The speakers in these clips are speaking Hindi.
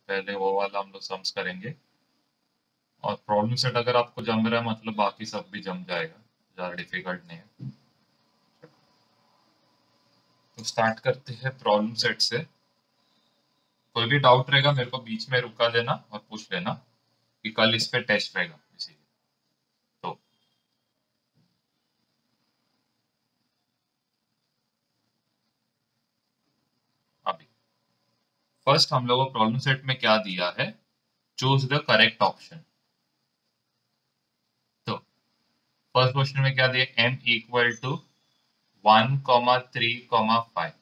पहले वो वाला हम लोग सम्स करेंगे। और प्रॉब्लम सेट अगर आपको जम रहा है मतलब बाकी सब भी जम जाएगा, ज़्यादा डिफिकल्ट नहीं है। तो स्टार्ट करते हैं प्रॉब्लम सेट से। कोई भी डाउट रहेगा मेरे को बीच में रुका देना और पूछ लेना कि कल इस पे टेस्ट रहेगा इसीलिए। तो अभी फर्स्ट हम लोगों को प्रॉब्लम सेट में क्या दिया है, चूज द करेक्ट ऑप्शन। तो फर्स्ट क्वेश्चन में क्या दिया, m equal to 1,3,5,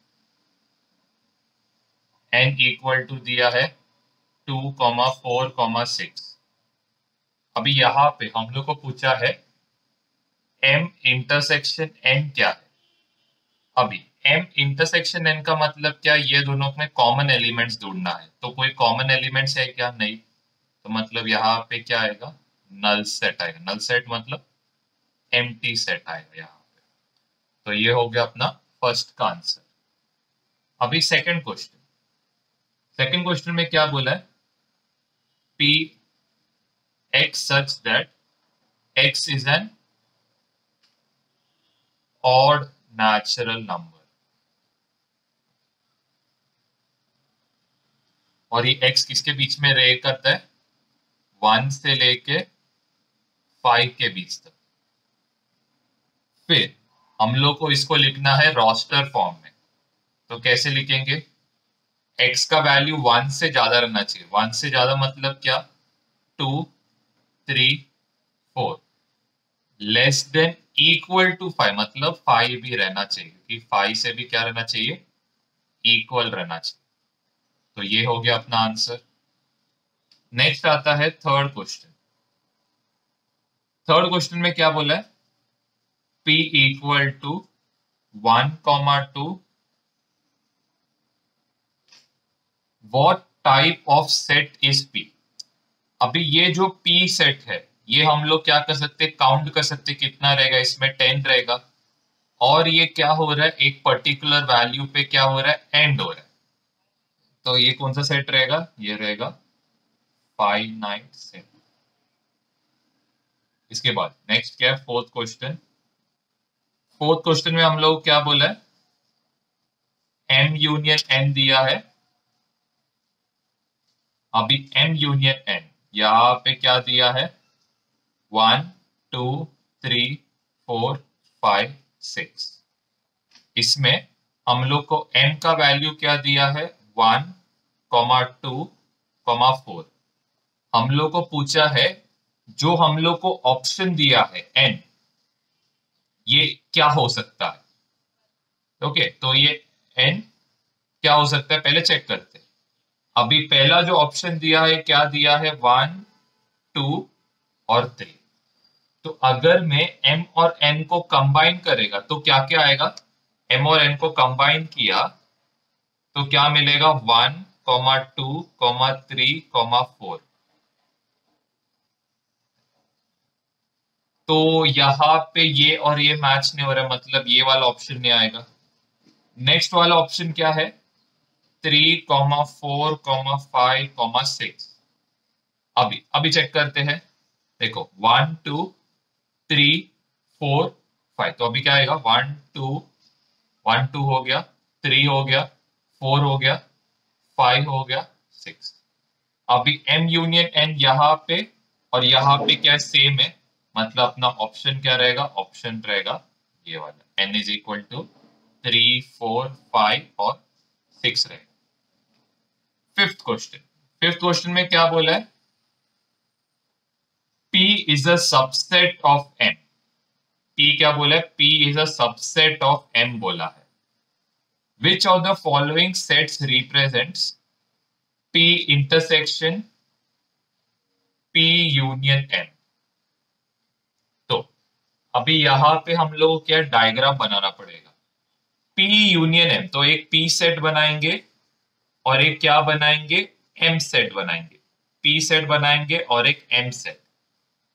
n equal to दिया है 2,4,6। अभी यहाँ पे हम लोग को पूछा है m इंटरसेक्शन n क्या है। अभी m इंटरसेक्शन n का मतलब क्या, ये दोनों में कॉमन एलिमेंट्स ढूंढना है। तो कोई कॉमन एलिमेंट्स है क्या, नहीं। तो मतलब यहाँ पे क्या आएगा, नल सेट आएगा। नल सेट मतलब एम्प्टी सेट आएगा यहाँ पे। तो ये हो गया अपना फर्स्ट का आंसर। अभी सेकंड क्वेश्चन में क्या बोला है, p x such that x is an odd natural number। और ये x किसके बीच में रे करता है, 1 से लेके 5 के बीच तक। फिर हम लोग को इसको लिखना है रोस्टर फॉर्म में। तो कैसे लिखेंगे, x का वैल्यू 1 से ज्यादा रहना चाहिए। 1 से ज्यादा मतलब क्या, 2, 3, 4। लेस देन इक्वल टू 5 मतलब 5 भी रहना चाहिए, कि 5 से भी क्या रहना चाहिए, इक्वल रहना चाहिए। तो ये हो गया अपना आंसर। नेक्स्ट आता है थर्ड क्वेश्चन। थर्ड क्वेश्चन में क्या बोला है, p equal to 1,2, what type of set is p। अभी ये जो p सेट है ये हम लोग क्या कर सकते, काउंट कर सकते कितना रहेगा, इसमें 10 रहेगा। और ये क्या हो रहा है, एक पर्टिकुलर वैल्यू पे क्या हो रहा है, एंड हो रहा है। तो ये कौन सा सेट रहेगा, ये रहेगा फाइनाइट सेट। इसके बाद नेक्स्ट क्या है, फोर्थ क्वेश्चन। फोर्थ क्वेश्चन में हम लोग क्या बोला है, m यूनियन n दिया है। अभी m यूनियन n यहां पे क्या दिया है, 1, 2, 3, 4, 5, 6। इसमें हम लोग को m का वैल्यू क्या दिया है, 1, 2, 4। हम लोग को पूछा है जो हम लोग को ऑप्शन दिया है n, ये क्या हो सकता है। ओके, तो ये n क्या हो सकता है पहले चेक करते हैं। अभी पहला जो ऑप्शन दिया है क्या दिया है, 1, 2 और 3। तो अगर मैं m और n को कंबाइन करेगा तो क्या क्या आएगा, m और n को कंबाइन किया तो क्या मिलेगा, 1, 2, 3, 4। तो यहाँ पे ये और ये मैच नहीं हो रहा, मतलब ये वाला ऑप्शन नहीं आएगा। नेक्स्ट वाला ऑप्शन क्या है, 3, 4, 5, 6। अभी चेक करते हैं। देखो 1, 2, 3, 4, 5। तो अभी क्या आएगा, 1, 2, 1, 2 हो गया, 3 हो गया, 4 हो गया, 5 हो गया, 6। अभी m यूनियन n यहाँ पे और यहाँ पे क्या सेम है, मतलब अपना ऑप्शन क्या रहेगा, ऑप्शन रहेगा ये वाला, n इज इक्वल टू 3, 4, 5 और 6 रहेगा। फिफ्थ क्वेश्चन में क्या बोला है, p is a subset of m। p क्या बोला है, p is a subset of m बोला है। Which of the following sets represents p intersection p union m। तो अभी यहां पे हम लोग क्या डायग्राम बनाना पड़ेगा, p यूनियन m। तो एक p सेट बनाएंगे और एक क्या बनाएंगे, m सेट बनाएंगे। p सेट बनाएंगे और एक m सेट।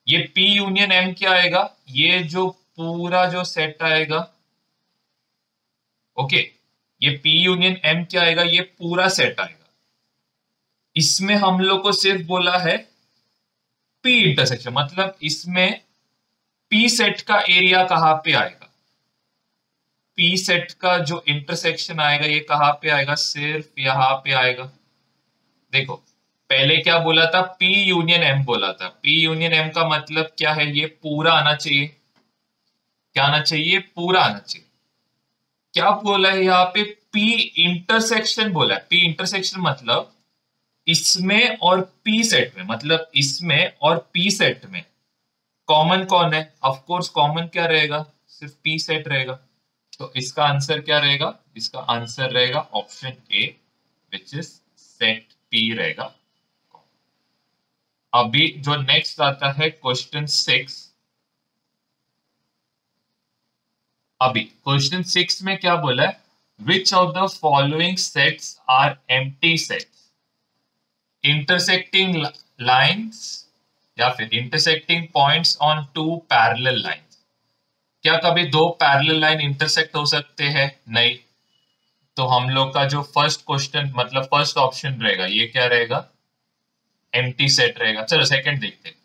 ये p यूनियन m क्या आएगा, ये जो पूरा जो सेट आएगा, ओके, ये p यूनियन m क्या आएगा, ये पूरा सेट आएगा। इसमें हम लोग को सिर्फ बोला है पी इंटरसेक्शन, मतलब इसमें पी सेट का एरिया कहां पे आएगा, पी सेट का जो इंटरसेक्शन आएगा ये कहां पे आएगा, सिर्फ यहां पे आएगा। देखो पहले क्या बोला था, पी यूनियन एम बोला था, पी यूनियन एम का मतलब क्या है, ये पूरा आना चाहिए, क्या आना चाहिए, पूरा आना चाहिए। क्या बोला है यहाँ पे, पी इंटरसेक्शन बोला है, पी इंटरसेक्शन मतलब इसमें और पी सेट में, मतलब इसमें और पी सेट में कॉमन कौन है, ऑफ कोर्स कॉमन क्या रहेगा, सिर्फ पी सेट रहेगा। तो इसका आंसर क्या रहेगा, इसका आंसर रहेगा option A which is set P रहेगा। अभी जो नेक्स्ट आता है क्वेश्चन 6, अभी क्वेश्चन 6 में क्या बोला है, which of the following sets are empty sets, intersecting lines या फिर intersecting points on two parallel lines. क्या कभी दो पैरेलल लाइन इंटरसेक्ट हो सकते हैं, नहीं। तो हम लोग का जो फर्स्ट क्वेश्चन मतलब फर्स्ट ऑप्शन रहेगा ये क्या रहेगा, एम्प्टी सेट रहेगा। चलो सेकंड देखते हैं,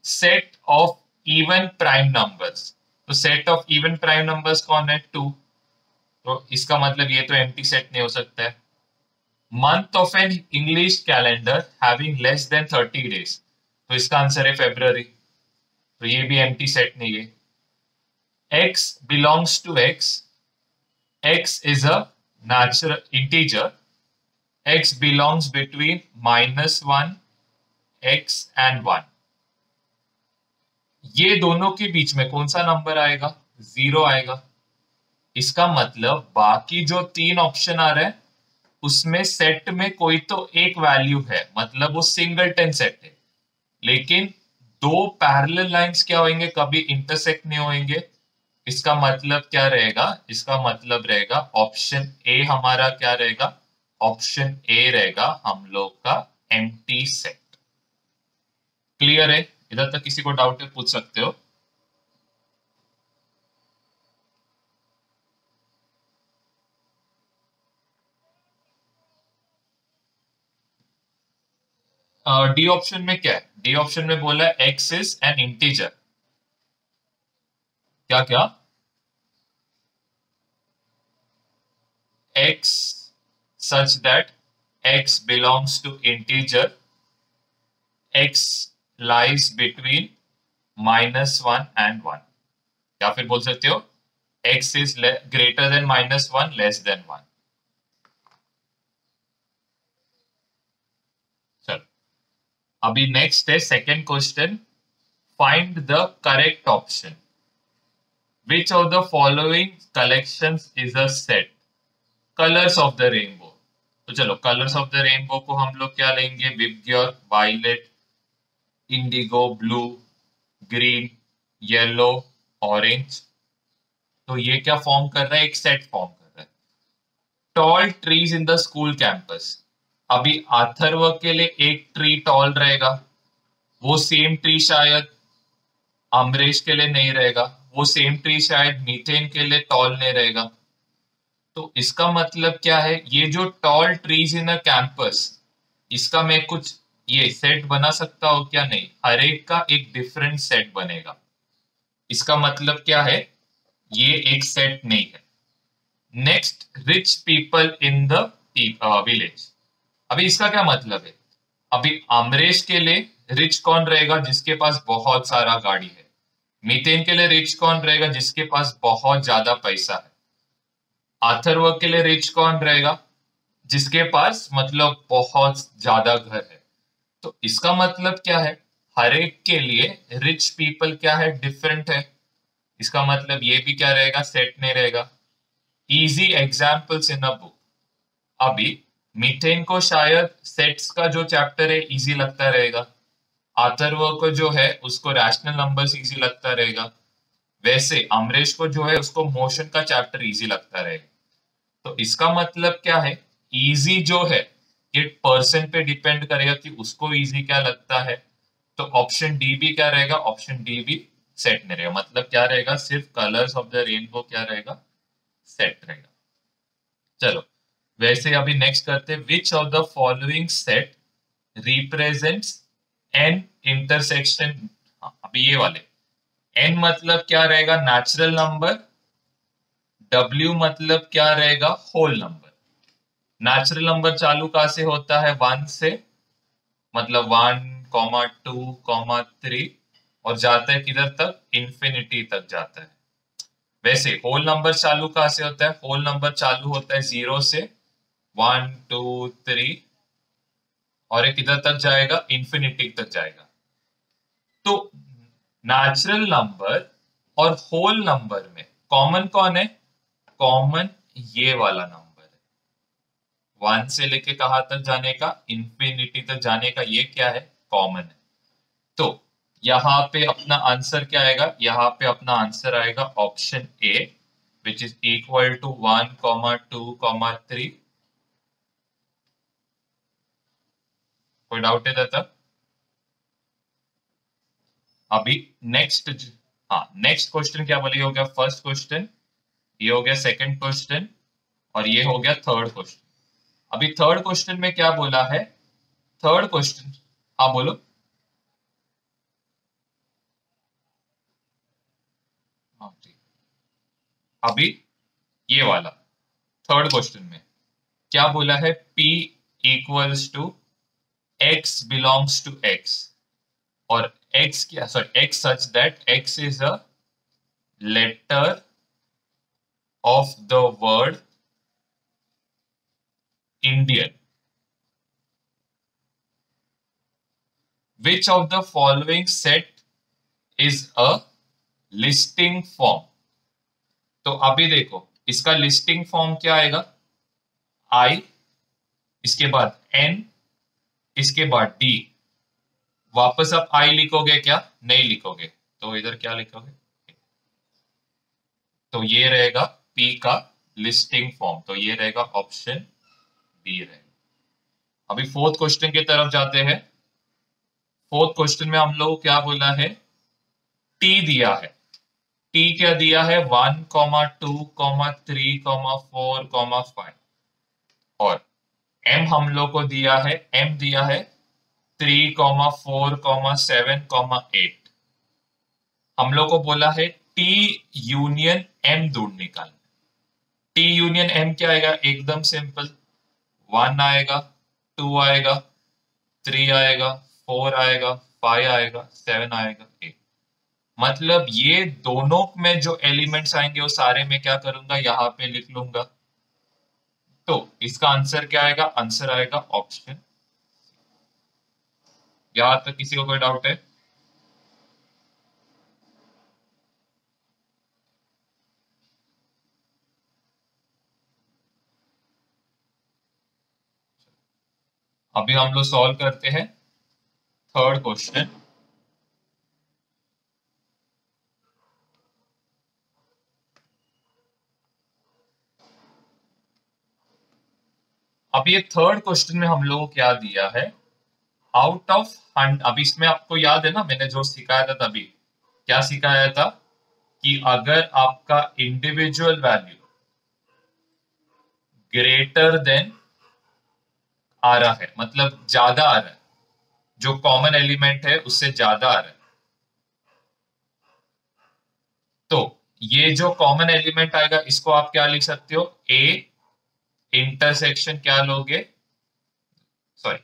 set of even prime numbers. तो set of even prime numbers कौन है, 2, तो इसका मतलब ये तो एम्प्टी सेट नहीं हो सकता है। Month of an English calendar having less than 30 days, तो इसका आंसर है फेब्रुअरी, तो ये भी एम्प्टी सेट नहीं है। x belongs to x, x is a natural integer, x belongs between -1 x and 1, ये दोनों के बीच में कौन सा नंबर आएगा, 0 आएगा। इसका मतलब बाकी जो 3 ऑप्शन आ रहे हैं उसमें सेट में कोई तो एक वैल्यू है, मतलब वो सिंगलटन सेट है, लेकिन दो पैरेलल लाइंस क्या होंगे, कभी इंटरसेक्ट नहीं होंगे। इसका मतलब क्या रहेगा, इसका मतलब रहेगा ऑप्शन ए हमारा क्या रहेगा, ऑप्शन ए रहेगा हम लोग का एम्प्टी सेट। क्लियर है, इधर तक किसी को डाउट है पूछ सकते हो। डी ऑप्शन में क्या है, डी ऑप्शन में बोला है एक्स इज एन इंटीजर, क्या क्या, x such that x belongs to integer, x lies between -1 and 1, या फिर बोल सकते हो x is greater than -1 less than 1। चलो अभी नेक्स्ट है second question, find the correct option, which of the following collections is a set, colours of the rainbow. तो चलो कलर्स ऑफ द रेनबो को हम लोग क्या लेंगे, VIBGYOR, violet, indigo, blue, green, yellow, orange. तो ये क्या फॉर्म कर रहा है, एक सेट फॉर्म कर रहा है। Tall trees in the school campus, अभी अथर्व के लिए एक ट्री टॉल रहेगा, वो सेम ट्री शायद अमरेश के लिए नहीं रहेगा, वो सेम ट्री शायद मीथेन के लिए टॉल नहीं रहेगा। तो इसका मतलब क्या है, ये जो tall trees in a campus, इसका मैं कुछ ये सेट बना सकता हूं क्या, नहीं, हर एक का एक डिफरेंट सेट बनेगा। इसका मतलब क्या है, ये एक सेट नहीं है। Next, rich people in the village, अभी इसका क्या मतलब है, अभी अमरेश के लिए रिच कौन रहेगा, जिसके पास बहुत सारा गाड़ी है। मीथेन के लिए रिच कौन रहेगा, जिसके पास बहुत ज्यादा पैसा है। अथर्व के लिए रिच कौन रहेगा, जिसके पास मतलब बहुत ज्यादा घर है। तो इसका मतलब क्या है, हर एक के लिए रिच पीपल क्या है, डिफरेंट है। इसका मतलब ये भी क्या रहेगा, सेट नहीं रहेगा। Easy examples in a book, अभी मीथेन को शायद सेट्स का जो चैप्टर है इजी लगता रहेगा, अथर्व को जो है उसको रैशनल नंबर्स इजी लगता रहेगा, वैसे अमरेश को जो है उसको मोशन का चैप्टर इजी लगता रहेगा। तो इसका मतलब क्या है, इजी जो है ये पर्सन पे डिपेंड करेगा कि उसको इजी क्या लगता है। तो ऑप्शन डी भी क्या रहेगा, ऑप्शन डी भी सेट नहीं रहेगा, मतलब क्या रहेगा, सिर्फ कलर्स ऑफ द रेनबो क्या रहेगा, सेट रहेगा। चलो वैसे अभी नेक्स्ट करते हैं, विच of the following set represents an intersection. अभी ये वाले एन मतलब क्या रहेगा, नेचुरल नंबर। डब्ल्यू मतलब क्या रहेगा, होल नंबर। नेचुरल नंबर चालू कहां से होता है, 1 से, मतलब 1,2,3 और जाता है किधर तक, इंफिनिटी तक जाता है। वैसे होल नंबर चालू कहां से होता है, होल नंबर चालू होता है 0 से, 1 2 3 और एक इधर तक जाएगा, इंफिनिटी तक जाएगा। तो नेचुरल नंबर और होल नंबर में कॉमन कौन है, कॉमन ये वाला नंबर है। 1 से लेके कहां तक जाने का, इंफिनिटी तक जाने का, ये क्या है, कॉमन है। तो यहां पे अपना आंसर क्या आएगा, यहां पे अपना आंसर आएगा option A, which is equal to 1,2,3। कोई डाउट है दादा? अभी नेक्स्ट, हाँ नेक्स्ट क्वेश्चन क्या बोलिए, हो गया फर्स्ट क्वेश्चन, ये हो गया सेकंड क्वेश्चन और ये हो गया थर्ड क्वेश्चन। अभी थर्ड क्वेश्चन में क्या बोला है, थर्ड क्वेश्चन, हाँ बोलो। हाँ ठीक। अभी ये वाला थर्ड क्वेश्चन में क्या बोला है, P equals to x belongs to x, और x क्या, sorry x such that x is a letter of the word Indian. Which of the following set is a listing form? तो अभी देखो इसका लिस्टिंग फॉर्म क्या आएगा, I, इसके बाद N, इसके बाद D। वापस आप I लिखोगे क्या, नहीं लिखोगे, तो इधर क्या लिखोगे, तो ये रहेगा P का लिस्टिंग फॉर्म, तो ये रहेगा ऑप्शन डी रहेगा। अभी फोर्थ क्वेश्चन की तरफ जाते हैं। फोर्थ क्वेश्चन में हम लोग क्या बोला है, T दिया है, T क्या दिया है, 1, 2, 3, 4, 5 और M हम लोग को दिया है, M दिया है 3, 4, 7, 8। हम लोग को बोला है T यूनियन M ढूंढ निकालना। T यूनियन M क्या आएगा, एकदम सिंपल, 1 आएगा, 2 आएगा, 3 आएगा, 4 आएगा, 5 आएगा, 7 आएगा, 8। मतलब ये दोनों में जो एलिमेंट्स आएंगे वो सारे मैं क्या करूंगा, यहां पे लिख लूंगा। तो इसका आंसर क्या आएगा, आंसर आएगा ऑप्शन। यहां तक किसी को कोई डाउट है? अभी हम लोग सॉल्व करते हैं थर्ड क्वेश्चन। अब ये थर्ड क्वेश्चन में हम लोगों को क्या दिया है, आउट ऑफ 100। अब इसमें आपको याद है ना, मैंने जो सिखाया था तभी क्या सिखाया था, कि अगर आपका इंडिविजुअल वैल्यू ग्रेटर देन आ रहा है, मतलब ज्यादा आ रहा है, जो कॉमन एलिमेंट है उससे ज्यादा आ रहा है, तो ये जो कॉमन एलिमेंट आएगा इसको आप क्या लिख सकते हो, ए इंटरसेक्शन क्या लोगे, सॉरी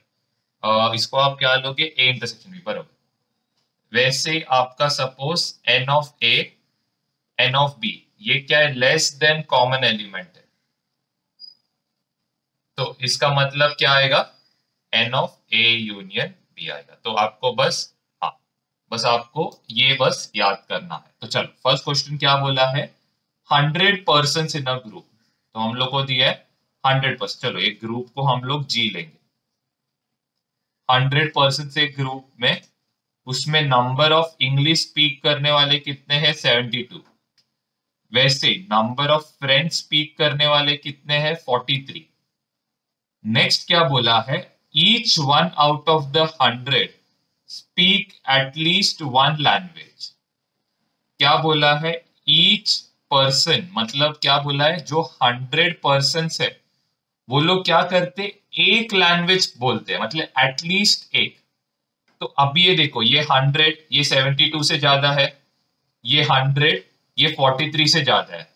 इसको आप क्या लोगे, ए इंटरसेक्शन भी, बराबर। वैसे आपका suppose n of A, n of B, ये क्या है, लेस देन कॉमन एलिमेंट है, तो इसका मतलब क्या आएगा, n of A union B आएगा। तो आपको बस, हाँ बस आपको ये बस याद करना है। तो चलो फर्स्ट क्वेश्चन क्या बोला है, 100% इन अ ग्रुप, तो हम लोग को दिया है 100%। चलो एक ग्रुप को हम लोग जी लेंगे, 100% से ग्रुप में, उसमें नंबर ऑफ इंग्लिश स्पीक करने वाले कितने हैं, 72। वैसे नंबर ऑफ फ्रेंड्स स्पीक करने वाले कितने हैं, 43। नेक्स्ट क्या बोला है, each one out of the 100 speak at least one language. क्या बोला है, ईच पर्सन, मतलब क्या बोला है, जो 100% है वो लोग क्या करते, एक लैंग्वेज बोलते हैं, मतलब एटलीस्ट एक। तो अब ये देखो, ये 100, ये 72 से ज्यादा है, ये 100, ये 43 से ज्यादा है।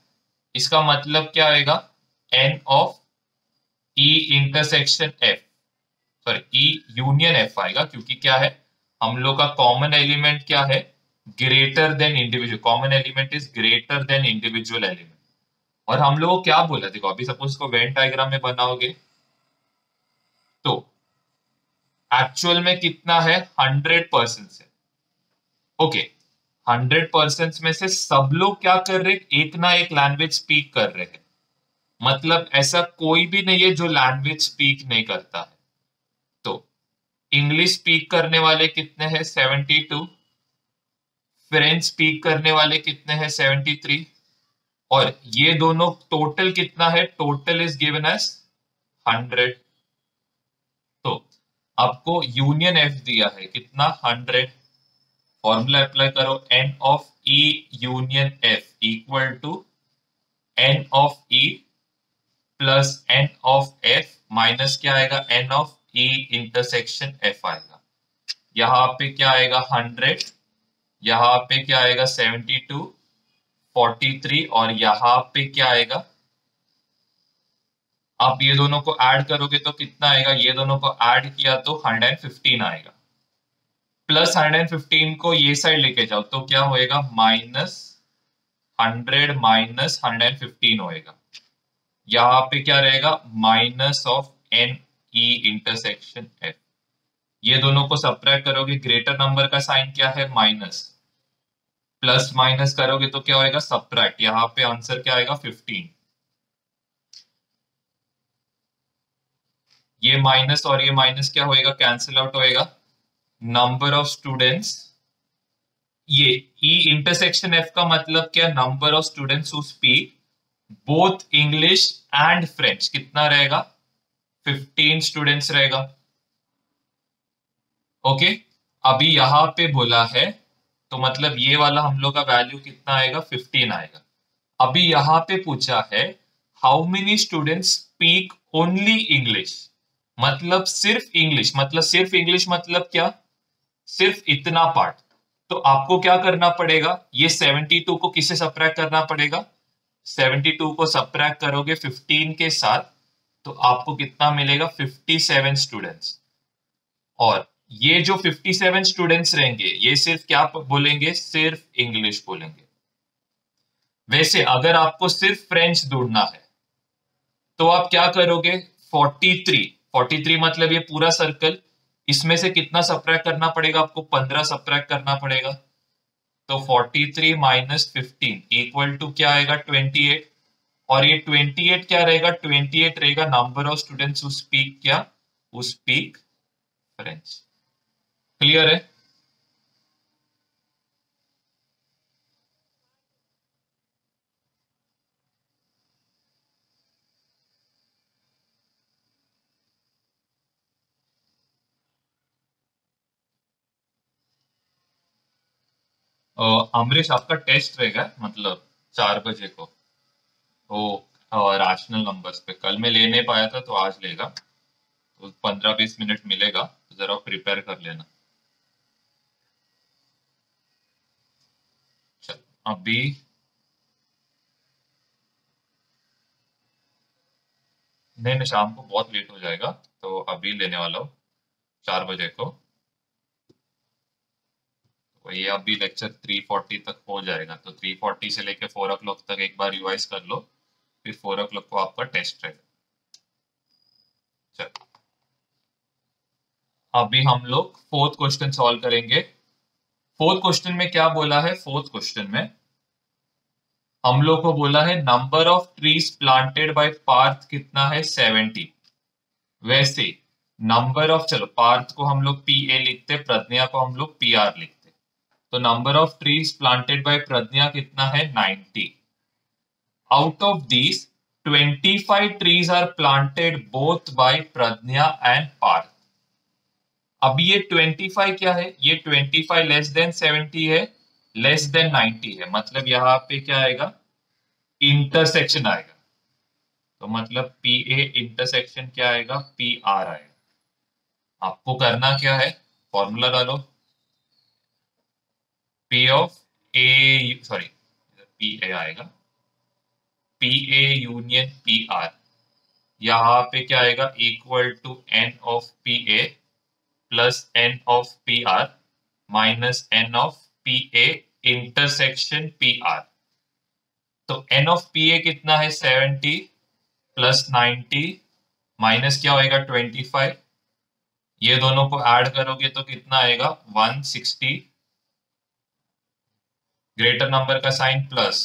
इसका मतलब क्या आएगा, n of E intersection F, sorry E union F आएगा, क्योंकि क्या है, हम लोग का कॉमन एलिमेंट क्या है, greater than individual, common element is greater than individual element. और हम लोग को क्या बोला, देखो अभी सपोज इसको वेन डायग्राम में बनाओगे तो एक्चुअल में कितना है, 100% है। ओके, 100% में से सब लोग क्या कर रहे, एक ना एक लैंग्वेज स्पीक कर रहे हैं, मतलब ऐसा कोई भी नहीं है जो लैंग्वेज स्पीक नहीं करता है। तो इंग्लिश स्पीक करने वाले कितने हैं, 72, फ्रेंच स्पीक करने वाले कितने हैं, 73, और ये दोनों टोटल कितना है, टोटल इज गिवन एज 100। तो आपको यूनियन एफ दिया है कितना, 100। फॉर्मूला अप्लाई करो, n of E union F equal to N of E plus N of F minus क्या आएगा, n of E intersection F आएगा। यहां पे क्या आएगा, 100, यहां पे क्या आएगा, 72, 43, और यहां पे क्या आएगा, आप ये दोनों को ऐड करोगे तो कितना आएगा, ये दोनों को ऐड किया तो 115 आएगा। प्लस 115 को ये साइड लेके जाओ तो क्या होएगा, -100 माइनस 115 होएगा। यहां पे क्या रहेगा, minus of n E intersection F. ये दोनों को सब्ट्रैक्ट करोगे, ग्रेटर नंबर का साइन क्या है, माइनस, प्लस माइनस करोगे तो क्या होएगा, सब्ट्रैक्ट। यहां पे आंसर क्या आएगा, 15। ये माइनस और ये माइनस क्या होएगा, कैंसिल आउट होएगा। नंबर ऑफ स्टूडेंट्स, ये ई इंटरसेक्शन एफ का मतलब क्या, number of students who speak both English and French कितना रहेगा, 15 स्टूडेंट्स रहेगा। ओके, अभी यहां पे बोला है तो मतलब ये वाला हम लोग का वैल्यू कितना आएगा, 15 आएगा। अभी यहां पे पूछा है how many students speak only English, मतलब सिर्फ इंग्लिश, मतलब सिर्फ इंग्लिश मतलब क्या, सिर्फ इतना पार्ट। तो आपको क्या करना पड़ेगा, ये 72 को किससे सब्ट्रैक्ट करना पड़ेगा, 72 को सब्ट्रैक्ट करोगे 15 के साथ तो आपको कितना मिलेगा, 57 स्टूडेंट्स। और ये जो 57 स्टूडेंट्स रहेंगे ये सिर्फ क्या बोलेंगे, सिर्फ इंग्लिश बोलेंगे। वैसे अगर आपको सिर्फ फ्रेंच ढूंढना है तो आप क्या करोगे, 43 मतलब ये पूरा सर्कल, इसमें से कितना सब्ट्रैक्ट करना पड़ेगा आपको, 15 सब्ट्रैक्ट करना पड़ेगा। तो 43 माइनस 15 इक्वल टू क्या आएगा, 28। और ये 28 क्या रहेगा, 28 रहेगा number of students who speak क्या, हु स्पीक फ्रेंच। क्लियर है। अमरीश आपका टेस्ट रहेगा मतलब 4 बजे को, तो रैशनल नंबर्स पे कल मैं ले नहीं पाया था तो आज लेगा, तो 15-20 मिनट मिलेगा, तो जरा प्रिपेयर कर लेना। चल अभी नहीं नहीं, शाम को बहुत लेट हो जाएगा, तो अभी लेने वाला हूँ 4 बजे को। तो ये अभी लेक्चर 3:40 तक हो जाएगा, तो 3:40 से लेके 4 o'clock तक एक बार रिवाइज कर लो, फिर 4 o'clock को आपका टेस्ट रहेगा। चल अभी हम लोग फोर्थ क्वेश्चन सॉल्व करेंगे। फोर्थ क्वेश्चन में क्या बोला है, फोर्थ क्वेश्चन में हम लोग को बोला है number of trees planted by Parth कितना है, 70। वैसे नंबर ऑफ, चलो पार्थ को हम लोग पी ए लिखते, प्रज्ञा को हम लोग पी आर लिखते, तो number of trees planted by Pragya कितना है, 90। Out of these 25 trees are planted both by Pragya and Parth. अब ये 25 क्या है, ये 25 लेस देन 70 है, लेस देन 90 है, मतलब यहां पे क्या आएगा, इंटरसेक्शन आएगा। तो मतलब पी ए इंटरसेक्शन क्या आएगा, पी आर आएगा। आपको करना क्या है, फॉर्मूला डालो, P of A, sorry P A आएगा, P A union P R, यहाँ पे क्या आएगा, equal to N of P A plus N of P R minus N of P A intersection P R. तो एन ऑफ पी ए कितना है, 70 प्लस 90 माइनस क्या होएगा, 25। ये दोनों को ऐड करोगे तो कितना आएगा, 160, ग्रेटर नंबर का साइन प्लस,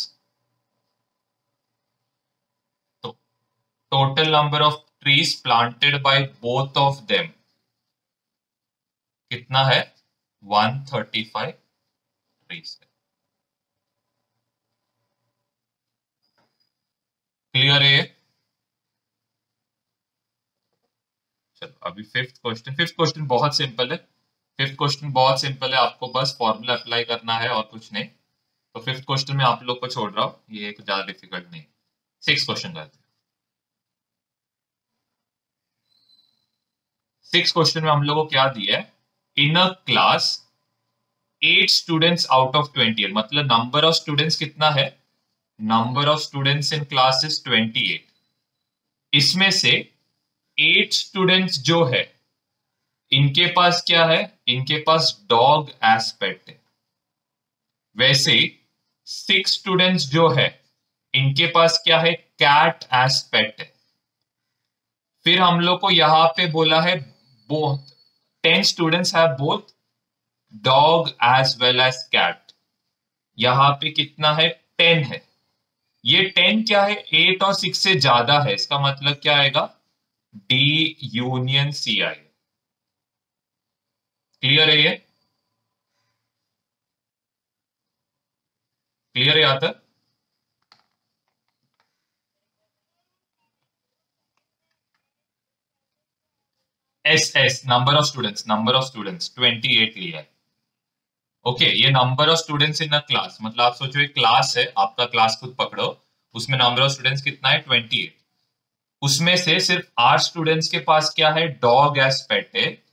तो total number of trees planted by both of them कितना है, 135 ट्रीज है। क्लियर है ये? चलो अभी फिफ्थ क्वेश्चन। फिफ्थ क्वेश्चन बहुत सिंपल है, फिफ्थ क्वेश्चन बहुत सिंपल है, आपको बस फॉर्मूला अप्लाई करना है और कुछ नहीं। तो फिफ्थ क्वेश्चन में आप लोग को छोड़ रहा हूं, ये कुछ ज्यादा डिफिकल्ट नहीं। सिक्स क्वेश्चन करते हैं। सिक्स क्वेश्चन में हम लोग को क्या दिया है, in a class 8 students out of 20, मतलब नंबर ऑफ स्टूडेंट्स कितना है, number of students in class is 28। इसमें से 8 स्टूडेंट्स जो है इनके पास क्या है, इनके पास डॉग एस्पेक्ट है। वैसे 6 स्टूडेंट्स जो है इनके पास क्या है, कैट एस्पेक्ट है। फिर हम लोग को यहां पे बोला है both 10 students have both dog as well as cat. यहां पे कितना है, 10 है। ये 10 क्या है, 8 और 6 से ज्यादा है, इसका मतलब क्या आएगा, डी यूनियन सी आएगा। क्लियर है ये? क्लियर है यहां तक? S S number of students, number of students 28 लिया है। ओके ये number of students in a class, मतलब आप सोचो एक क्लास है, आपका क्लास खुद पकड़ो, उसमें नंबर ऑफ स्टूडेंट्स कितना है, 28। उसमें से सिर्फ 8 स्टूडेंट्स के पास क्या है, डॉग एज पेट है।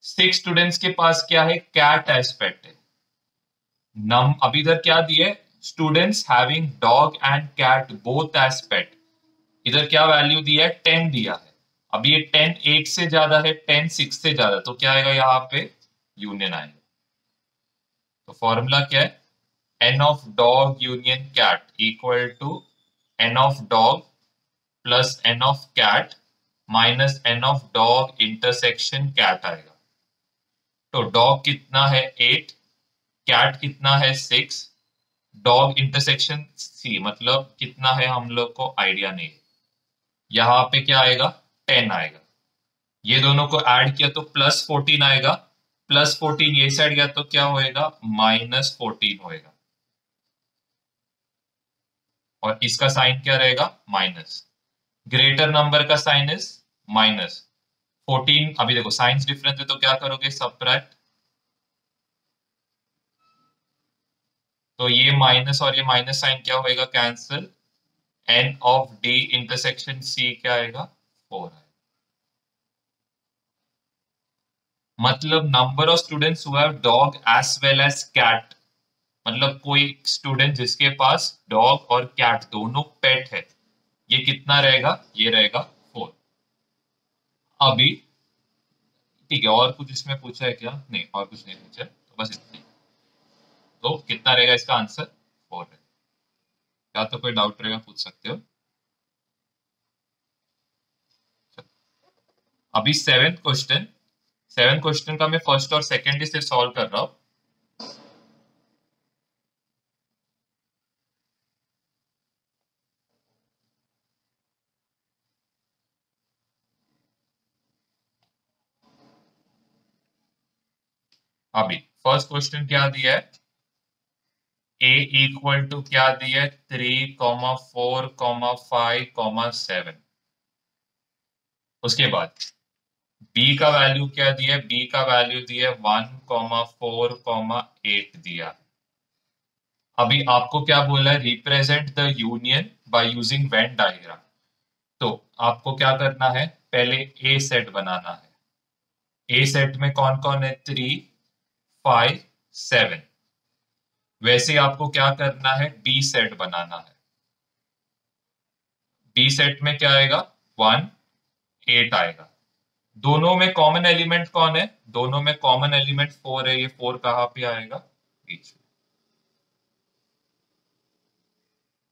6 स्टूडेंट्स के पास क्या है, कैट एज पेट है। नम अभी इधर क्या दिए, students having dog and cat both as pet. इधर क्या वैल्यू दिया है, 10 दिया है। अब ये 10 8 से ज्यादा है, 10 6 से ज्यादा, तो क्या आएगा यहाँ पे, यूनियन आएगा। तो फॉर्मूला क्या है, n of dog union cat equal to N of dog plus N of cat minus N of dog intersection cat आएगा। तो डॉग कितना है, 8, कैट कितना है, 6, डॉग इंटरसेक्शन सी मतलब कितना है हम लोग को आइडिया नहीं है। यहां पे क्या आएगा, 10 आएगा। ये दोनों को ऐड किया तो प्लस 14 आएगा, प्लस 14 ये साइड गया तो क्या होएगा, माइनस 14 होएगा। और इसका साइन क्या रहेगा, माइनस। ग्रेटर नंबर का साइन इज माइनस 14। अभी देखो साइंस डिफरेंस है तो क्या करोगे, सबट्रैक्ट, तो ये माइनस और ये माइनस साइन क्या होएगा, cancel. N of D intersection C क्या आएगा, 4 आएगा। मतलब number of students who have dog as well as cat, मतलब कोई स्टूडेंट जिसके पास डॉग और कैट दोनों पेट है, ये कितना रहेगा, ये रहेगा 4। अभी ठीक है, और कुछ इसमें पूछा है क्या, नहीं और कुछ नहीं पूछा है, तो बस इतना ही। तो कितना रहेगा इसका आंसर, 4 है। क्या तो कोई डाउट रहेगा पूछ सकते हो। अभी सेवेंथ क्वेश्चन, सेवेंथ क्वेश्चन का मैं फर्स्ट और सेकंड ही सिर्फ सॉल्व कर रहा हूं। अभी फर्स्ट क्वेश्चन क्या दिया है, ए इक्वल टू क्या दिया है, 3,4,5,7। उसके बाद बी का वैल्यू क्या दिया है, बी का वैल्यू दिया है 1,4,8 दिया है। अभी आपको क्या बोला है, represent the union by using Venn diagram. तो आपको क्या करना है, पहले ए सेट बनाना है। ए सेट में कौन कौन है, 3, 5, 7। वैसे आपको क्या करना है, बी सेट बनाना है। बी सेट में क्या आएगा, 1, 8 आएगा। दोनों में कॉमन एलिमेंट कौन है, दोनों में कॉमन एलिमेंट 4 है। ये 4 कहां पे आएगा, बीच में।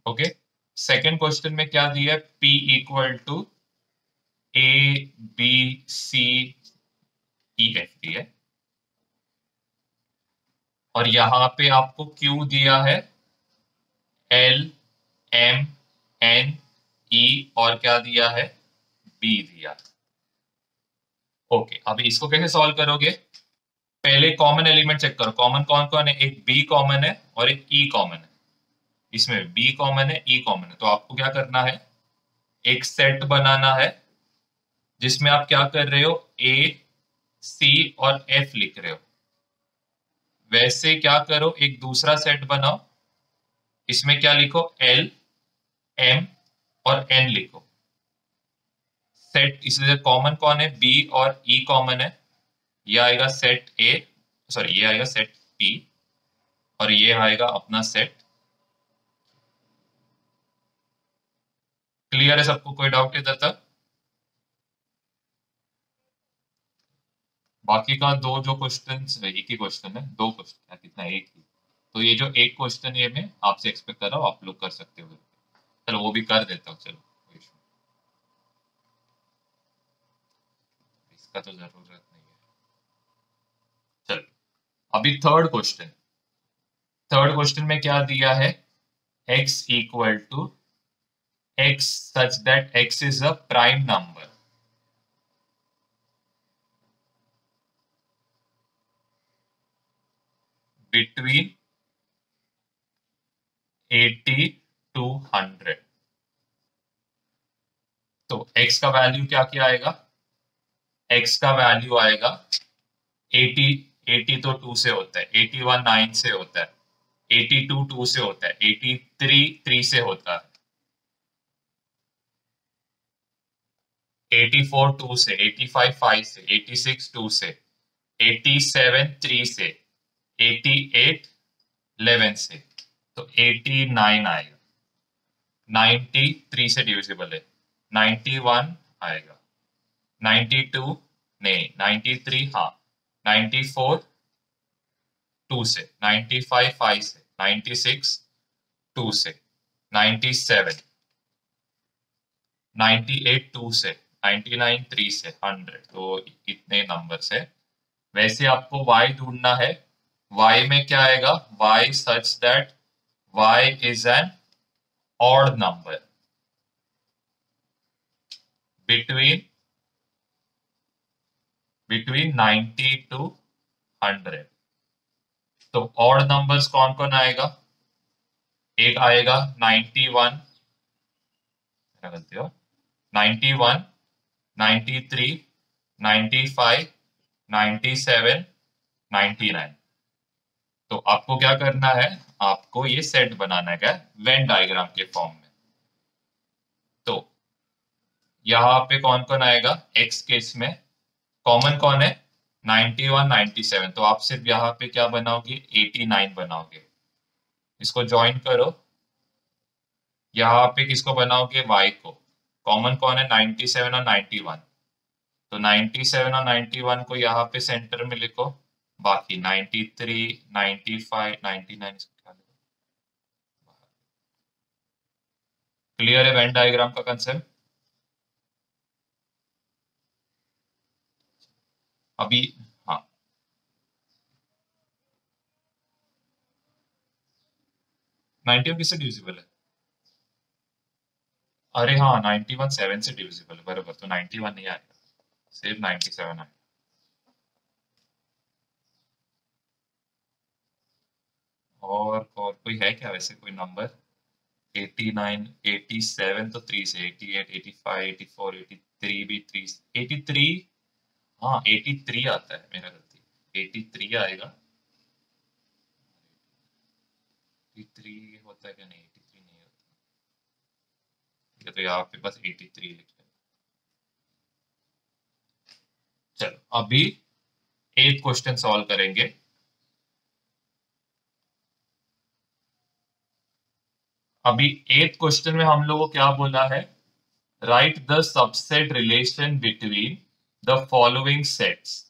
ओके, सेकेंड क्वेश्चन में क्या दिया है, P इक्वल टू ABCEF है, और यहां पे आपको Q दिया है LMNE, और क्या दिया है, B दिया। ओके, अभी इसको कैसे सॉल्व करोगे, पहले कॉमन एलिमेंट चेक करो, कॉमन कौन कौन है, एक B कॉमन है और एक E कॉमन है। इसमें B कॉमन है, E कॉमन है, तो आपको क्या करना है, एक सेट बनाना है जिसमें आप क्या कर रहे हो, A, C और F लिख रहे हो। वैसे क्या करो, एक दूसरा सेट बनाओ, इसमें क्या लिखो, L, M और N लिखो। सेट इसलिए कॉमन कौन है, B और E कॉमन है, ये आएगा सेट A, सॉरी ये आएगा सेट P, और ये आएगा अपना सेट। क्लियर है सबको, कोई डाउट इधर तक। बाकी का दो जो क्वेश्चन, एक ही क्वेश्चन है, दो क्वेश्चन कितना, एक ही। तो ये जो एक क्वेश्चन ये मैं आपसे एक्सपेक्ट कर रहा हूँ, आप लोग कर सकते हो। चलो वो भी कर देता हूँ, चलो कोई issue नहीं। इसका तो जरूरत नहीं है। चलो अभी थर्ड क्वेश्चन में क्या दिया है, x equal to x such that x is a prime number between 80 to 100। तो x का वैल्यू क्या क्या आएगा, x का वैल्यू आएगा 80। 80 तो 2 से होता है, 81 9 से होता है, 82 2 से होता है, 83 3 से होता है, 84 2 से, 85 5 से, 86 2 से, 87 3 से, 88 11 से, तो 89 आएगा। 90 3 से डिविजिबल है, 91 आएगा, 92 नहीं, 93 हाँ, 94 2 से, 95 5 से, 96 2 से, 97 98 2 से, 99 3 से, 100। तो इतने नंबर्स है। वैसे आपको y ढूंढना है, y में क्या आएगा, y such that y is an odd number between 90 to 100। तो ऑड नंबर्स कौन कौन आएगा, एक आएगा 91, क्या गलती हो, 91, 93, 95, 97, 99। तो आपको क्या करना है, आपको ये सेट बनाना है, क्या, वेन डायग्राम के फॉर्म में। तो यहाँ पे कौन कौन आएगा, एक्स केस में कॉमन कौन है, 91 97, तो आप सिर्फ यहाँ पे क्या बनाओगे, 89 बनाओगे। इसको ज्वाइन करो, यहाँ पे किसको बनाओगे, y को। कॉमन कौन है, 97 और 91, तो 97 और 91 को यहाँ पे सेंटर में लिखो, बाकी 93 95 99 इसको क्या लिखो। क्लियर है वेन डायग्राम का कंसेप्ट। अभी हाँ, 91 किससे डिविजिबल है, अरे हाँ 91 7 से डिविजिबल है, बराबर, तो 91 नहीं आएगा, सिर्फ 97 आएगा। और कोई है क्या वैसे, कोई नंबर, 89 87 तो 3 से, 88 85 84 83 भी 3 से, 83, हाँ 83 आता है, मेरा गलती, 83 आएगा। 83 होता है क्या, नहीं 83 नहीं होता, ये तो यहाँ पे बस 83 लिख दिया। चलो अभी एक क्वेश्चन सॉल्व करेंगे। अभी एथ क्वेश्चन में हम लोगों को क्या बोला है, write the subset relation between the following sets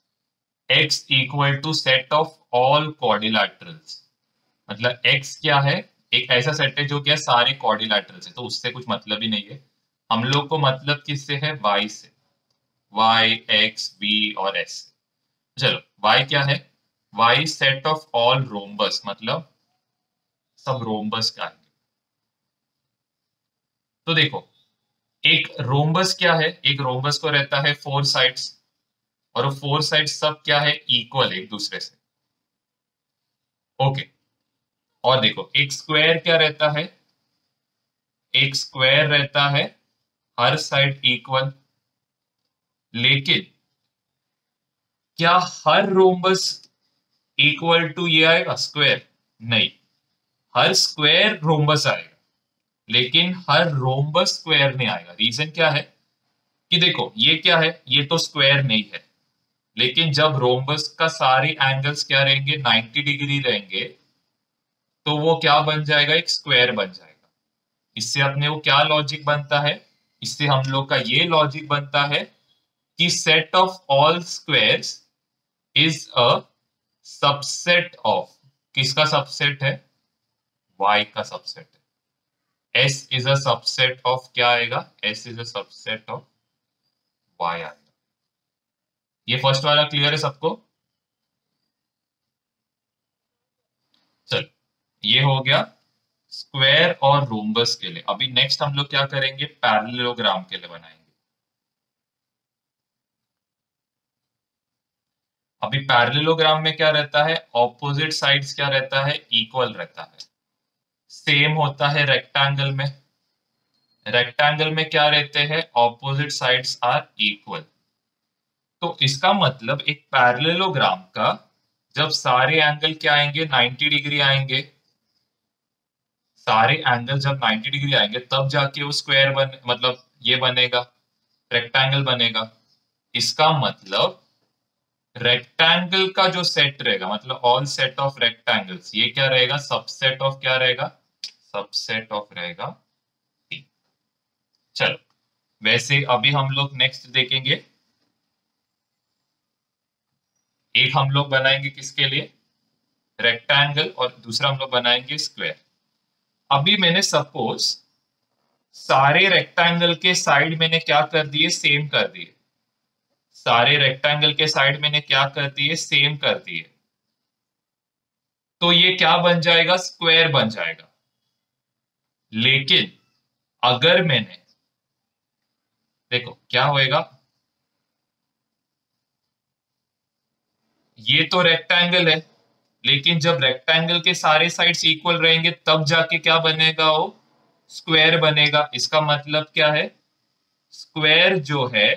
x equal to set of all quadrilaterals. मतलब x क्या है, एक ऐसा सेट है जो क्या सारे क्वाड्रिलैटरल्स है, तो उससे कुछ मतलब ही नहीं है। हम लोग को मतलब किससे है, y से, y x b और s। चलो y क्या है, y set of all rhombus, मतलब सब रोम्बस का है। तो देखो एक रोम्बस क्या है, एक रोम्बस को रहता है 4 साइड्स, और वो 4 साइड्स सब क्या है, इक्वल एक दूसरे से। ओके, और देखो एक स्क्वायर क्या रहता है, एक स्क्वायर रहता है हर साइड इक्वल, लेकिन क्या हर रोम्बस इक्वल टू ये आएगा स्क्वायर, नहीं, हर स्क्वायर रोम्बस आएगा लेकिन हर रोम्बस स्क्वायर नहीं आएगा। रीजन क्या है कि देखो ये क्या है, ये तो स्क्वायर नहीं है, लेकिन जब रोम्बस का सारे एंगल्स क्या रहेंगे, 90 डिग्री रहेंगे, तो वो क्या बन जाएगा, एक स्क्वायर बन जाएगा। इससे अपने को क्या लॉजिक बनता है, इससे हम लोग का ये लॉजिक बनता है कि set of all squares is a subset of, किसका सबसेट है, y का सबसेट है। s is a subset of, क्या आएगा, s is a subset of y आएगा। ये फर्स्ट वाला क्लियर है सबको। चल ये हो गया स्क्वायर और रोम्बस के लिए। अभी नेक्स्ट हम लोग क्या करेंगे, पैरेललोग्राम के लिए बनाएंगे। अभी पैरेललोग्राम में क्या रहता है, ऑपोजिट साइड्स क्या रहता है, इक्वल रहता है। सेम होता है रेक्टेंगल में, रेक्टेंगल में क्या रहते हैं, ऑपोजिट साइड्स आर इक्वल। तो इसका मतलब एक पैरेललोग्राम का जब सारे एंगल क्या आएंगे, 90 डिग्री आएंगे, सारे एंगल जब 90 डिग्री आएंगे तब जाके वो स्क्वायर मतलब ये बनेगा, रेक्टेंगल बनेगा। इसका मतलब रेक्टेंगल का जो सेट रहेगा, मतलब ऑल सेट ऑफ रेक्टेंगल्स, ये क्या रहेगा, सबसेट ऑफ क्या रहेगा, सबसेट ऑफ रहेगा T। चलो वैसे अभी हम लोग नेक्स्ट देखेंगे, एक हम लोग बनाएंगे किसके लिए, रेक्टेंगल, और दूसरा हम लोग बनाएंगे स्क्वायर। अभी मैंने सपोज सारे रेक्टेंगल के साइड मैंने क्या कर दिए, सेम कर दिए, सारे रेक्टेंगल के साइड मैंने क्या कर दिए, सेम कर दिए, तो ये क्या बन जाएगा, स्क्वायर बन जाएगा। लेकिन अगर मैंने, देखो क्या होएगा, ये तो रेक्टेंगल है, लेकिन जब रेक्टेंगल के सारे साइड्स इक्वल रहेंगे तब जाके क्या बनेगा, वो स्क्वायर बनेगा। इसका मतलब क्या है, स्क्वायर जो है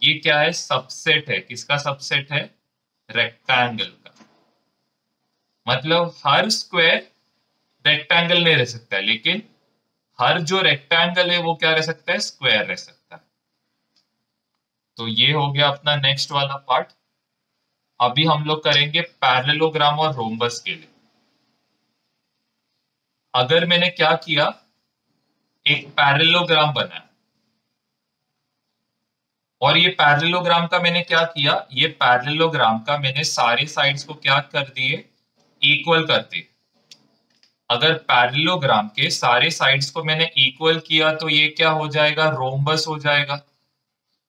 ये क्या है, सबसेट है, किसका सबसेट है, रेक्टेंगल का। मतलब हर स्क्वायर रेक्टेंगल नहीं रह सकता है, लेकिन हर जो रेक्टेंगल है वो क्या रह सकता है, स्क्वायर रह सकता है। तो ये हो गया अपना नेक्स्ट वाला पार्ट। अभी हम लोग करेंगे पैरेललोग्राम और रोम्बस के लिए। अगर मैंने क्या किया, एक पैरेललोग्राम बनाया, और ये पैरेललोग्राम का मैंने क्या किया, ये पैरेललोग्राम का मैंने सारे साइड्स को क्या कर दिए, इक्वल कर दिए। अगर पैरेललोग्राम के सारे साइड्स को मैंने इक्वल किया तो ये क्या हो जाएगा, रोम्बस हो जाएगा।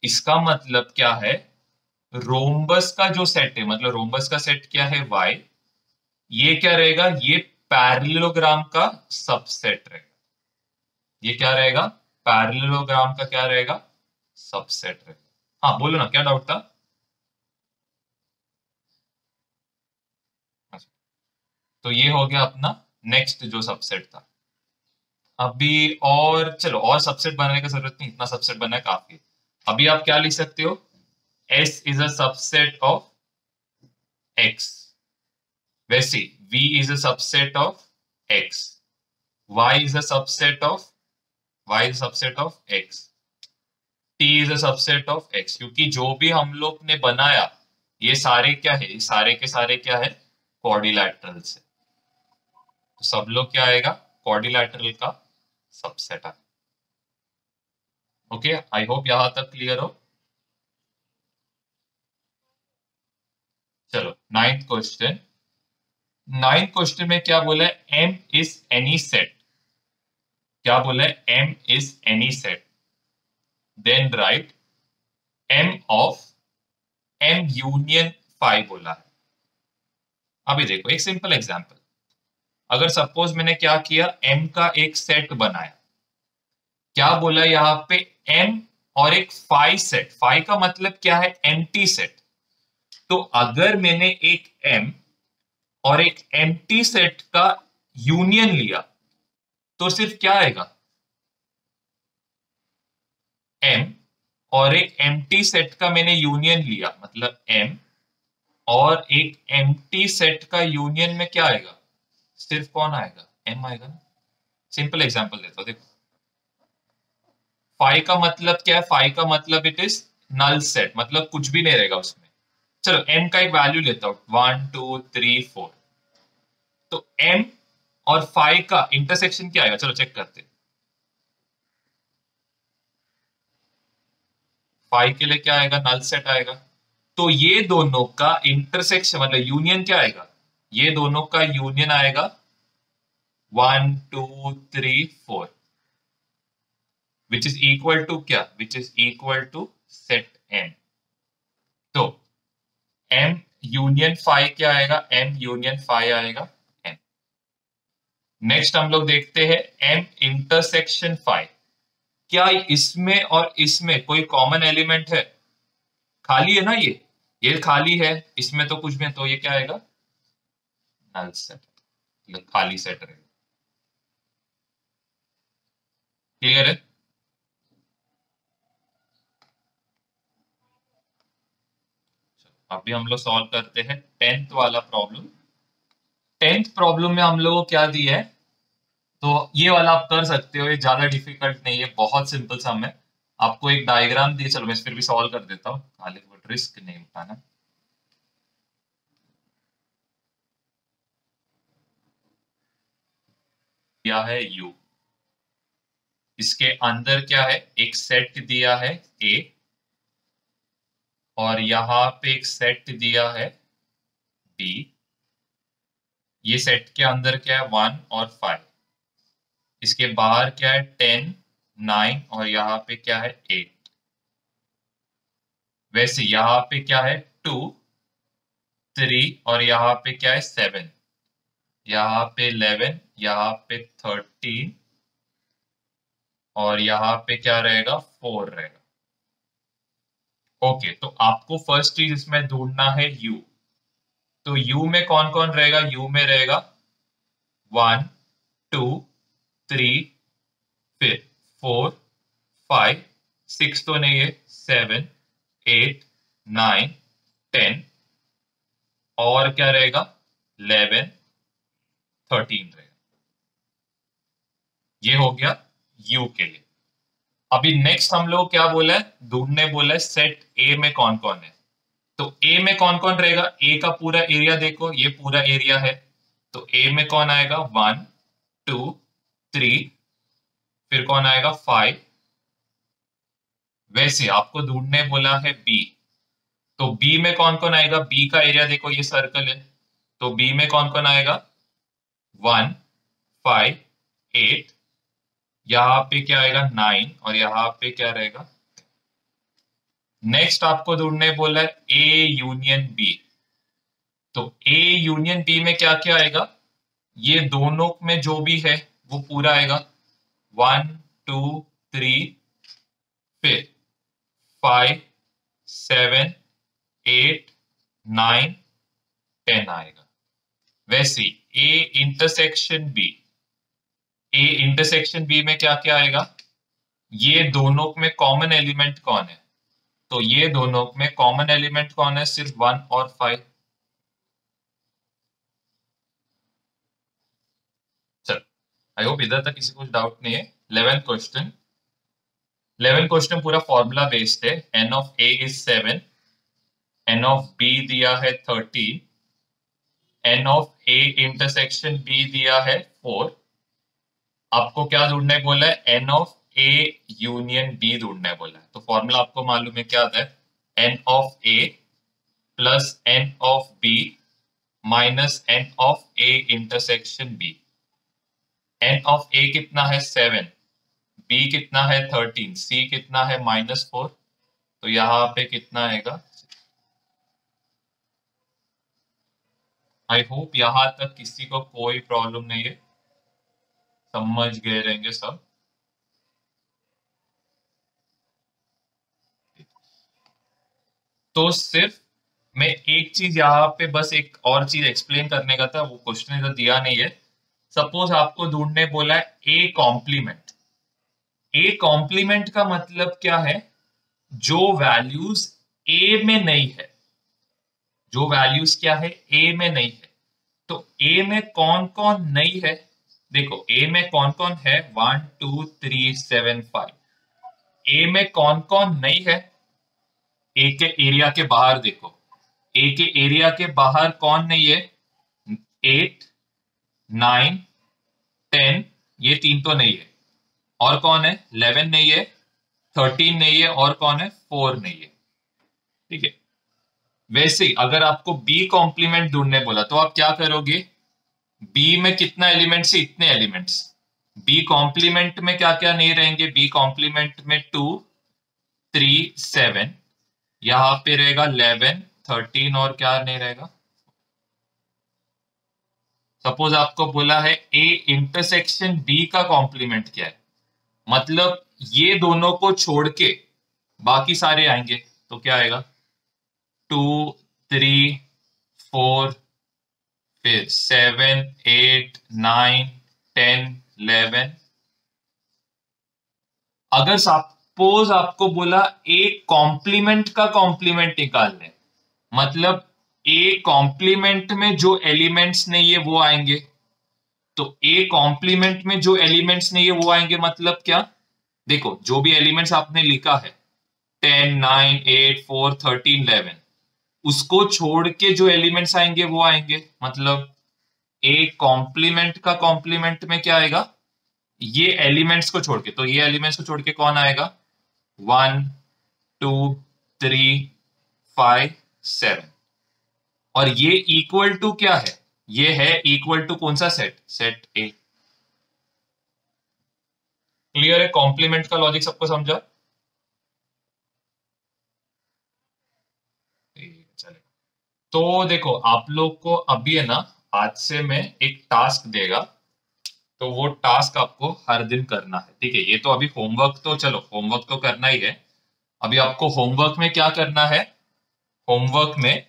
इसका मतलब क्या है, रोम्बस का जो सेट है, मतलब रोम्बस का सेट क्या है, y, ये क्या रहेगा, ये पैरेललोग्राम का सबसेट रहेगा। ये क्या रहेगा, पैरेललोग्राम का क्या रहेगा, सबसेट रहेगा। हाँ बोलो ना, क्या डाउट था। अच्छा, तो ये हो गया अपना नेक्स्ट जो सबसेट था। अभी और चलो, और सबसेट बनाने की जरूरत नहीं, इतना सबसेट बनना है काफी है। अभी आप क्या लिख सकते हो, S is a subset of X, वैसे V is a subset of X, Y is a subset of y is subset of x, t is a subset of x, क्योंकि जो भी हम लोग ने बनाया ये सारे क्या है, ये सारे के सारे क्या है, क्वाड्रिलैटरल से, तो सब लोग क्या आएगा, क्वाड्रिलैटरल का सबसेट है। ओके, आई होप यहां तक क्लियर हो। चलो नाइन्थ क्वेश्चन, नाइन्थ क्वेश्चन में क्या बोला है, m इज एनी सेट, क्या बोला है, m is any set, then write m of m union five बोला है। अभी देखो एक सिंपल एग्जांपल, अगर सपोज मैंने क्या किया, m का एक सेट बनाया, क्या बोला यहाँ पे, m और एक फाइव सेट, फाइव का मतलब क्या है, एम्प्टी सेट, तो अगर मैंने एक m और एक एम्प्टी सेट का यूनियन लिया तो सिर्फ क्या आएगा, m और एक एम्प्टी सेट का मैंने यूनियन लिया, मतलब m और एक एम्प्टी सेट का यूनियन में क्या आएगा, सिर्फ कौन आएगा, m आएगा ना। सिंपल एग्जांपल देता हूं, देखो फाइव का मतलब क्या है, फाइव का मतलब इट इज नल सेट, मतलब कुछ भी नहीं रहेगा उसमें। चलो m का एक वैल्यू लेता हूं, 1 2 3 4, तो m और फाइव का इंटरसेक्शन क्या आएगा, चलो चेक करते हैं। फाइव के लिए क्या आएगा, नल सेट आएगा, तो ये दोनों का इंटरसेक्शन मतलब यूनियन क्या आएगा, ये दोनों का यूनियन आएगा 1 2 3 4, विच इज इक्वल टू क्या, which is equal to set m। तो m यूनियन फाइव क्या आएगा, m यूनियन फाइव आएगा m। नेक्स्ट हम लोग देखते हैं m इंटरसेक्शन फाइव, क्या इसमें और इसमें कोई कॉमन एलिमेंट है, खाली है ना, ये खाली है, इसमें तो कुछ भी है, तो ये क्या आएगा, नल सेट, मतलब खाली सेट रहेगा। क्लियर है। अभी हम लोग सॉल्व करते हैं टेंथ वाला प्रॉब्लम। टेंथ प्रॉब्लम में हम लोग को क्या दिया है, तो ये वाला आप कर सकते हो, ये ज्यादा डिफिकल्ट नहीं है, बहुत सिंपल सम है। आपको एक डायग्राम दिए, चलो मैं फिर भी सॉल्व कर देता हूँ, खाली रिस्क नहीं उठाना। दिया है u, इसके अंदर क्या है, एक सेट दिया है a, और यहाँ पे एक सेट दिया है b, ये सेट के अंदर क्या है, 1 और 5, इसके बाहर क्या है, 10 9, और यहाँ पे क्या है, 8। वैसे यहाँ पे क्या है, 2 3, और यहाँ पे क्या है, 7, यहाँ पे 11, यहाँ पे 13, और यहाँ पे क्या रहेगा, 4 रहेगा। ओके, तो आपको फर्स्ट चीज इसमें ढूंढना है u, तो u में कौन कौन रहेगा, u में रहेगा 1 2 3, फिर 4 5 6 तो नहीं है, 7 8 9 10, और क्या रहेगा, 11 13 रहेगा। ये हो गया u के लिए। अभी नेक्स्ट हम लोग क्या बोला है, ढूंढने बोला है सेट a में कौन कौन है, तो a में कौन कौन रहेगा, a का पूरा एरिया देखो, ये पूरा एरिया है, तो a में कौन आएगा, 1 2 3, फिर कौन आएगा, 5। वैसे आपको ढूंढने बोला है b, तो b में कौन कौन आएगा, b का एरिया देखो, ये सर्कल है, तो b में कौन कौन आएगा, 1 5 8, यहाँ पे क्या आएगा, 9, और यहाँ पे क्या रहेगा। नेक्स्ट आपको ढूंढने बोला है a यूनियन b, तो a यूनियन b में क्या क्या आएगा, ये दोनों में जो भी है वो पूरा आएगा, 1 2 3, फिर 5 7 8 9 10 आएगा। वैसे a intersection b, a intersection b में क्या क्या आएगा, ये दोनों में कॉमन एलिमेंट कौन है, तो ये दोनों में कॉमन एलिमेंट कौन है, सिर्फ 1 और 5। चल, आई होप इधर तक किसी कुछ डाउट नहीं है। 11th क्वेश्चन, 11 क्वेश्चन पूरा फॉर्मूला बेस्ड है। n of a is 7, n of b दिया है 13, n of a intersection b दिया है 4। आपको क्या ढूंढने बोला है? n of a union b ढूंढने बोला है। तो फॉर्मूला आपको मालूम है क्या आता है? n of a plus n of b minus n of a intersection b। n of a कितना है? 7, b कितना है? 13, c कितना है? -4। तो यहां पे कितना आएगा? आई होप यहां तक किसी को कोई प्रॉब्लम नहीं है, समझ गए रहेंगे सब। तो सिर्फ मैं एक चीज यहाँ पे बस एक और चीज एक्सप्लेन करने का था, वो क्वेश्चन इधर दिया नहीं है। सपोज आपको ढूंढने बोला है ए कॉम्प्लीमेंट। ए कॉम्प्लीमेंट का मतलब क्या है? जो वैल्यूज ए में नहीं है, जो वैल्यूज क्या है? ए में नहीं है। तो ए में कौन कौन नहीं है? देखो ए में कौन कौन है? 1 2 3 7 5। ए में कौन कौन नहीं है? ए के एरिया के बाहर देखो, ए के एरिया के बाहर कौन नहीं है? 8 9 10, ये तीन तो नहीं है। और कौन है? 11 नहीं है, 13 नहीं है, और कौन है? 4 नहीं है। ठीक है। वैसे ही अगर आपको बी कॉम्प्लीमेंट ढूंढने बोला तो आप क्या करोगे? बी में कितना एलिमेंट्स है? इतने एलिमेंट्स। बी कॉम्प्लीमेंट में क्या क्या नहीं रहेंगे? बी कॉम्प्लीमेंट में 2 3 7, यहां पे रहेगा 11 13, और क्या नहीं रहेगा? सपोज आपको बोला है ए इंटरसेक्शन बी का कॉम्प्लीमेंट क्या है, मतलब ये दोनों को छोड़ के बाकी सारे आएंगे। तो क्या आएगा? 2 3 4, फिर 7 8 9 10 11। अगर सपोज आपको बोला ए कॉम्प्लीमेंट का कॉम्प्लीमेंट निकालने, मतलब ए कॉम्प्लीमेंट में जो एलिमेंट्स नहीं है वो आएंगे। तो ए कॉम्प्लीमेंट में जो एलिमेंट्स नहीं है वो आएंगे, मतलब क्या? देखो जो भी एलिमेंट्स आपने लिखा है 10 9 8 4 13 11, उसको छोड़ के जो एलिमेंट्स आएंगे वो आएंगे। मतलब ए कॉम्प्लीमेंट का कॉम्प्लीमेंट में क्या आएगा? ये एलिमेंट्स को छोड़ के, तो ये एलिमेंट्स को छोड़ के कौन आएगा? 1 2 3 5 7। और ये इक्वल टू क्या है? ये है इक्वल टू कौन सा सेट? सेट ए। क्लियर है? कॉम्प्लीमेंट का लॉजिक सबको समझा? चले। तो देखो आप लोग को अभी है ना, आज से मैं एक टास्क देगा, तो वो टास्क आपको हर दिन करना है। ठीक है? ये तो अभी होमवर्क, तो चलो होमवर्क तो करना ही है। अभी आपको होमवर्क में क्या करना है? होमवर्क में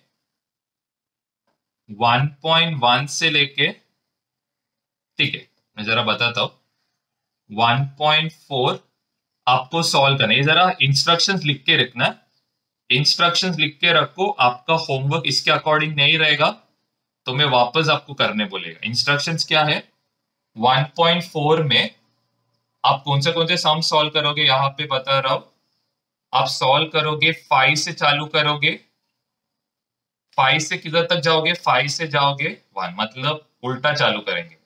1.1 से लेके, ठीक है मैं जरा बताता हूं, 1.4 आपको सॉल्व करना है। ये जरा इंस्ट्रक्शंस लिख के रखना। इंस्ट्रक्शंस लिख के रखो, आपका होमवर्क इसके अकॉर्डिंग नहीं रहेगा तो मैं वापस आपको करने बोलेगा। इंस्ट्रक्शंस क्या है? 1.4 में आप कौन से सम सॉल्व करोगे? यहां पे बता रहा हूं। आप सॉल्व करोगे 5 से चालू करोगे, 5 से किधर तक जाओगे? 5 से जाओगे 1, मतलब उल्टा चालू करेंगे।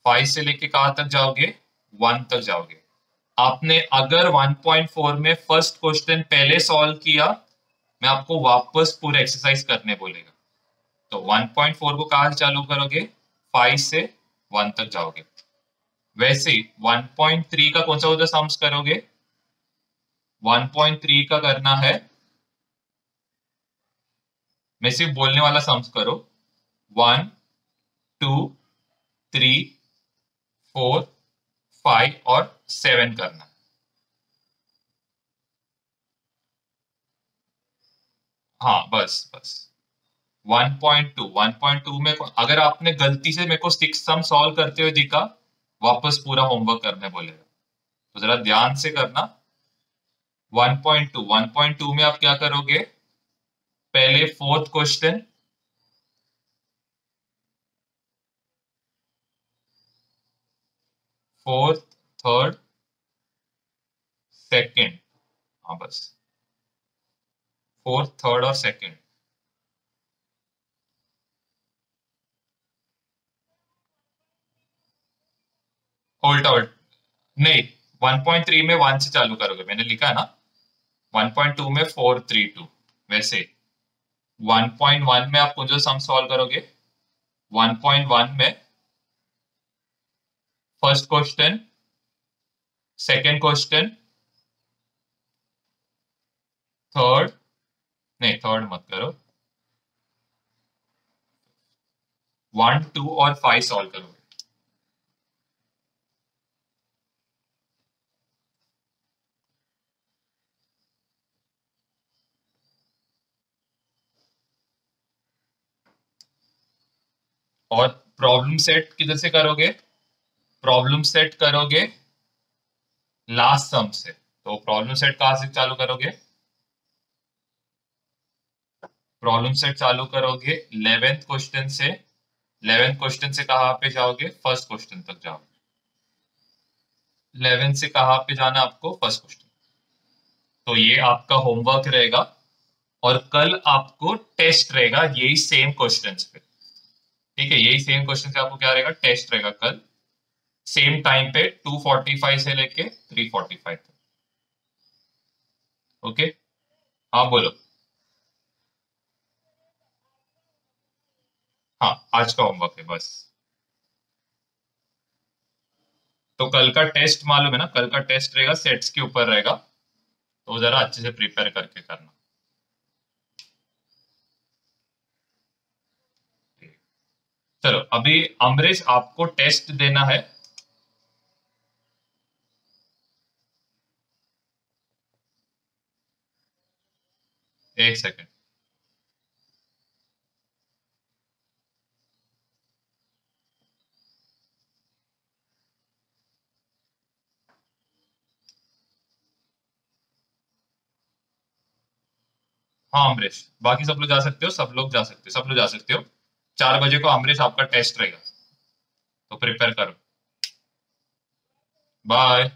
5 से लेके कहां तक जाओगे? 1 तक जाओगे। आपने अगर 1.4 में फर्स्ट क्वेश्चन पहले सॉल्व किया, मैं आपको वापस पूरा एक्सरसाइज करने बोलेगा। तो 1.4 को कहां से चालू करोगे? 5 से 1 तक जाओगे। वैसे 1.3 का कौन सा होता सम्स करोगे? 1.3 का करना है, मैं सिर्फ बोलने वाला सम्स करो। 1 2 3 4 5 और 7 करना। हाँ बस बस। 1.2 में अगर आपने गलती से मेरे को 6 सम सॉल्व करते हुए दिखा, वापस पूरा होमवर्क करने बोलेगा। तो जरा ध्यान से करना। 1.2 में आप क्या करोगे? पहले fourth question, fourth, third, second, हाँ बस फोर्थ, थर्ड और सेकंड। उल्टा उल्टा नहीं, 1.3 में 1 से चालू करोगे, मैंने लिखा है ना। 1.2 में 432, वैसे 1.1 में आप जो सम सॉल्व करोगे, 1.1 में first question, second question, third, नहीं थर्ड मत करो, 1, 2 और 5 सॉल्व करोगे। और प्रॉब्लम सेट किधर से करोगे? प्रॉब्लम सेट करोगे लास्ट सम से। तो प्रॉब्लम सेट कहां से चालू करोगे? प्रॉब्लम सेट चालू करोगे 11th क्वेश्चन से। 11th क्वेश्चन से कहां पे जाओगे? फर्स्ट क्वेश्चन तक जाओगे। 11th से कहां पे जाना आपको? First question. तो ये आपका होमवर्क रहेगा, और कल आपको टेस्ट रहेगा यही सेम क्वेश्चंस पे। ठीक है, यही सेम क्वेश्चन से आपको क्या रहेगा? टेस्ट रहेगा कल सेम टाइम पे 2:45 से लेके 3:45 तक। ओके, हाँ बोलो। हाँ, आज का होमवर्क है बस। तो कल का टेस्ट मालूम है ना? कल का टेस्ट रहेगा सेट्स के ऊपर रहेगा, तो जरा अच्छे से प्रिपेयर करके करना। चलो, अभी अमरीश आपको टेस्ट देना है। एक सेकंड। हाँ अमरीश, बाकी सब लोग जा सकते हो, सब लोग जा सकते हो, सब लोग जा सकते हो। 4 बजे को अमरीश आपका टेस्ट रहेगा, तो प्रिपेयर करो। बाय।